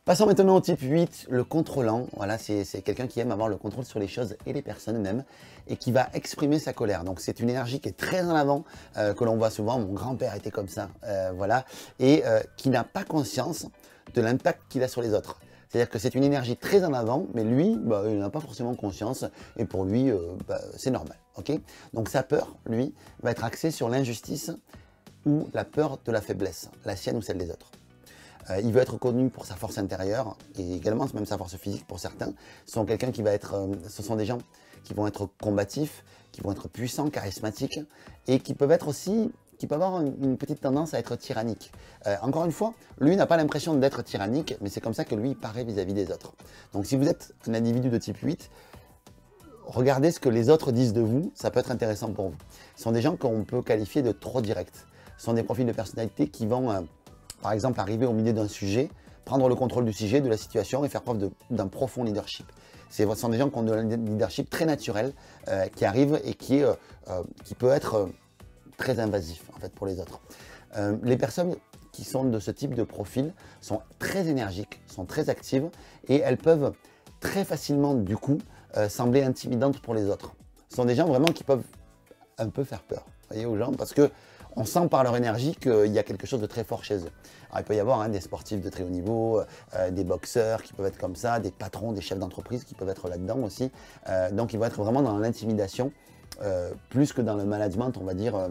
Passons maintenant au type 8, le contrôlant. Voilà, c'est quelqu'un qui aime avoir le contrôle sur les choses et les personnes même et qui va exprimer sa colère. Donc c'est une énergie qui est très en avant, que l'on voit souvent. Mon grand-père était comme ça, voilà, et qui n'a pas conscience de l'impact qu'il a sur les autres. C'est-à-dire que c'est une énergie très en avant, mais lui, il n'a pas forcément conscience et pour lui, c'est normal. Okay, donc sa peur, lui, va être axée sur l'injustice ou la peur de la faiblesse, la sienne ou celle des autres. Il veut être connu pour sa force intérieure et également même sa force physique pour certains. Ce sont des gens qui vont être combatifs, qui vont être puissants, charismatiques et qui peuvent avoir une petite tendance à être tyranniques. Encore une fois, lui n'a pas l'impression d'être tyrannique, mais c'est comme ça que lui paraît vis-à-vis des autres. Donc si vous êtes un individu de type 8, regardez ce que les autres disent de vous, ça peut être intéressant pour vous. Ce sont des gens qu'on peut qualifier de trop directs. Ce sont des profils de personnalité qui vont, par exemple, arriver au milieu d'un sujet, prendre le contrôle du sujet, de la situation et faire preuve d'un profond leadership. Ce sont des gens qui ont un leadership très naturel, qui arrive et qui peut être très invasif en fait, pour les autres. Les personnes qui sont de ce type de profil sont très énergiques, sont très actives et elles peuvent très facilement du coup sembler intimidantes pour les autres. Ce sont des gens vraiment qui peuvent un peu faire peur, voyez, aux gens, parce que on sent par leur énergie qu'il y a quelque chose de très fort chez eux. Alors, il peut y avoir des sportifs de très haut niveau, des boxeurs qui peuvent être comme ça, des patrons, des chefs d'entreprise qui peuvent être là-dedans aussi. Donc ils vont être vraiment dans l'intimidation, plus que dans le management, on va dire,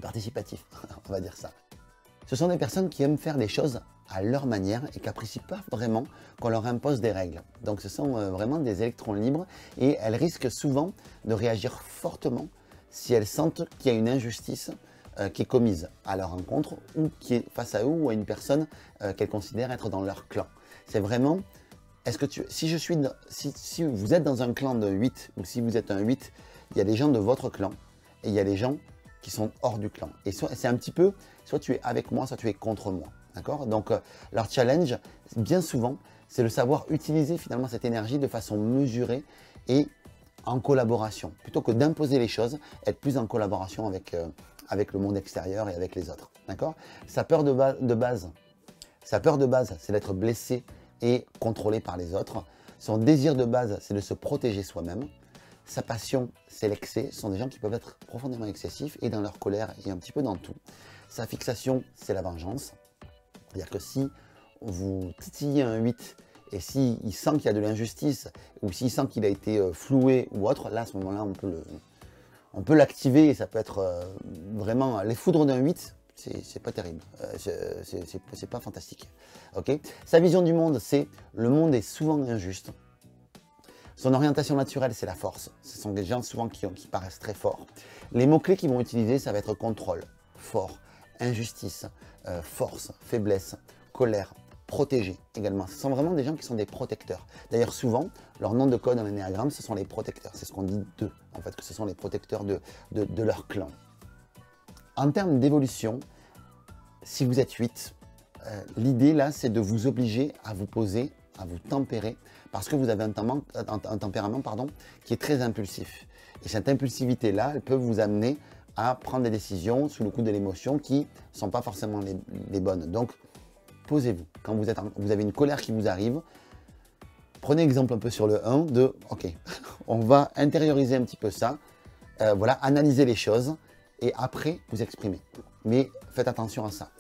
participatif, on va dire ça. Ce sont des personnes qui aiment faire les choses à leur manière et qui n'apprécient pas vraiment qu'on leur impose des règles. Donc ce sont vraiment des électrons libres et elles risquent souvent de réagir fortement si elles sentent qu'il y a une injustice qui est commise à leur rencontre ou qui est face à eux ou à une personne qu'elles considèrent être dans leur clan. C'est vraiment, si vous êtes dans un clan de 8 ou si vous êtes un 8, il y a des gens de votre clan et il y a des gens qui sont hors du clan. Et c'est un petit peu, soit tu es avec moi, soit tu es contre moi. D'accord? Donc leur challenge, bien souvent, c'est de savoir utiliser finalement cette énergie de façon mesurée et en collaboration. Plutôt que d'imposer les choses, être plus en collaboration avec le monde extérieur et avec les autres. D'accord? Sa peur de base, c'est d'être blessé et contrôlé par les autres. Son désir de base, c'est de se protéger soi-même. Sa passion, c'est l'excès. Ce sont des gens qui peuvent être profondément excessifs et dans leur colère et un petit peu dans tout. Sa fixation, c'est la vengeance. C'est-à-dire que si vous titillez un 8 et s'il sent qu'il y a de l'injustice ou s'il sent qu'il a été floué ou autre, là, à ce moment-là, on peut l'activer et ça peut être vraiment... Les foudres d'un 8, c'est pas terrible, c'est pas fantastique. Okay, sa vision du monde, c'est le monde est souvent injuste. Son orientation naturelle, c'est la force. Ce sont des gens souvent qui paraissent très forts. Les mots-clés qu'ils vont utiliser, ça va être contrôle, fort, injustice, force, faiblesse, colère, protégé également. Ce sont vraiment des gens qui sont des protecteurs. D'ailleurs, souvent, leur nom de code dans l'énéagramme, ce sont les protecteurs. C'est ce qu'on dit d'eux, en fait, que ce sont les protecteurs de leur clan. En termes d'évolution, si vous êtes 8, l'idée là, c'est de vous obliger à vous poser, à vous tempérer, parce que vous avez un tempérament qui est très impulsif. Et cette impulsivité-là, elle peut vous amener à prendre des décisions sous le coup de l'émotion qui ne sont pas forcément les bonnes. Donc, posez-vous. Quand vous avez une colère qui vous arrive, prenez exemple un peu sur le 1 de « Ok, on va intérioriser un petit peu ça, voilà, analyser les choses et après vous exprimer. » Mais faites attention à ça.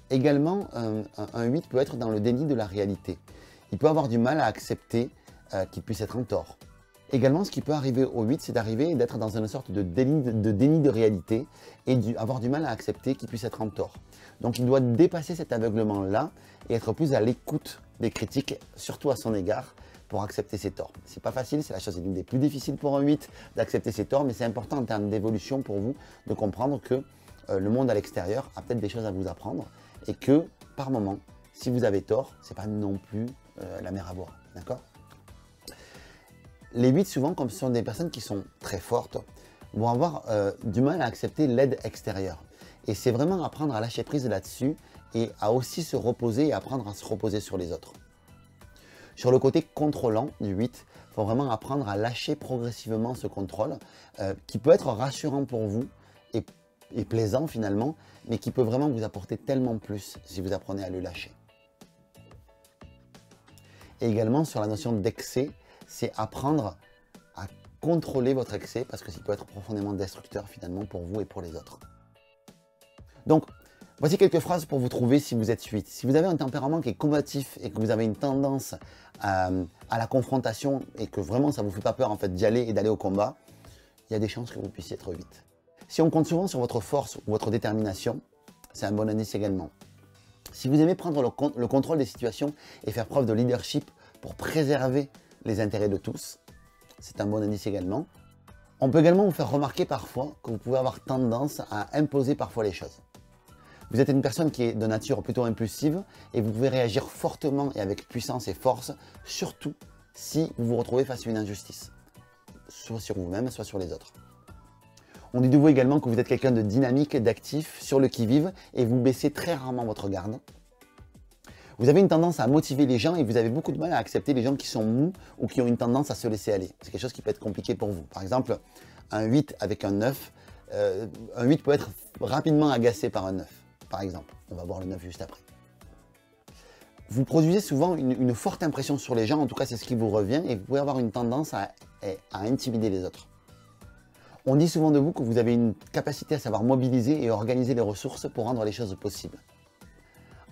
Également, un 8 peut être dans le déni de la réalité. Il peut avoir du mal à accepter qu'il puisse être en tort. Également, ce qui peut arriver au 8, c'est d'arriver et d'être dans une sorte de déni de réalité et avoir du mal à accepter qu'il puisse être en tort. Donc, il doit dépasser cet aveuglement-là et être plus à l'écoute des critiques, surtout à son égard, pour accepter ses torts. C'est pas facile, c'est la chose l'une des plus difficiles pour un 8 d'accepter ses torts, mais c'est important en termes d'évolution pour vous de comprendre que le monde à l'extérieur a peut-être des choses à vous apprendre et que, par moment, si vous avez tort, c'est pas non plus la mer à boire. D'accord ? Les 8, souvent, comme ce sont des personnes qui sont très fortes, vont avoir du mal à accepter l'aide extérieure. Et c'est vraiment apprendre à lâcher prise là-dessus et à aussi se reposer et apprendre à se reposer sur les autres. Sur le côté contrôlant du 8, il faut vraiment apprendre à lâcher progressivement ce contrôle qui peut être rassurant pour vous et plaisant finalement, mais qui peut vraiment vous apporter tellement plus si vous apprenez à le lâcher. Et également sur la notion d'excès, c'est apprendre à contrôler votre excès parce que ça peut être profondément destructeur finalement pour vous et pour les autres. Donc, voici quelques phrases pour vous trouver si vous êtes 8. Si vous avez un tempérament qui est combatif et que vous avez une tendance à la confrontation et que vraiment ça ne vous fait pas peur en fait d'y aller et d'aller au combat, il y a des chances que vous puissiez être 8. Si on compte souvent sur votre force ou votre détermination, c'est un bon indice également. Si vous aimez prendre le contrôle des situations et faire preuve de leadership pour préserver les intérêts de tous, c'est un bon indice également. On peut également vous faire remarquer parfois que vous pouvez avoir tendance à imposer parfois les choses. Vous êtes une personne qui est de nature plutôt impulsive et vous pouvez réagir fortement et avec puissance et force, surtout si vous vous retrouvez face à une injustice, soit sur vous-même, soit sur les autres. On dit de vous également que vous êtes quelqu'un de dynamique, d'actif, sur le qui-vive et vous baissez très rarement votre garde. Vous avez une tendance à motiver les gens et vous avez beaucoup de mal à accepter les gens qui sont mous ou qui ont une tendance à se laisser aller. C'est quelque chose qui peut être compliqué pour vous. Par exemple, un 8 avec un 9, un 8 peut être rapidement agacé par un 9, par exemple. On va voir le 9 juste après. Vous produisez souvent une forte impression sur les gens, en tout cas c'est ce qui vous revient, et vous pouvez avoir une tendance à intimider les autres. On dit souvent de vous que vous avez une capacité à savoir mobiliser et organiser les ressources pour rendre les choses possibles.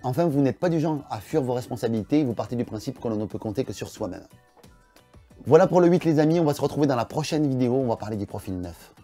Enfin, vous n'êtes pas du genre à fuir vos responsabilités et vous partez du principe que l'on ne peut compter que sur soi-même. Voilà pour le 8 les amis, on va se retrouver dans la prochaine vidéo, on va parler du profil 9.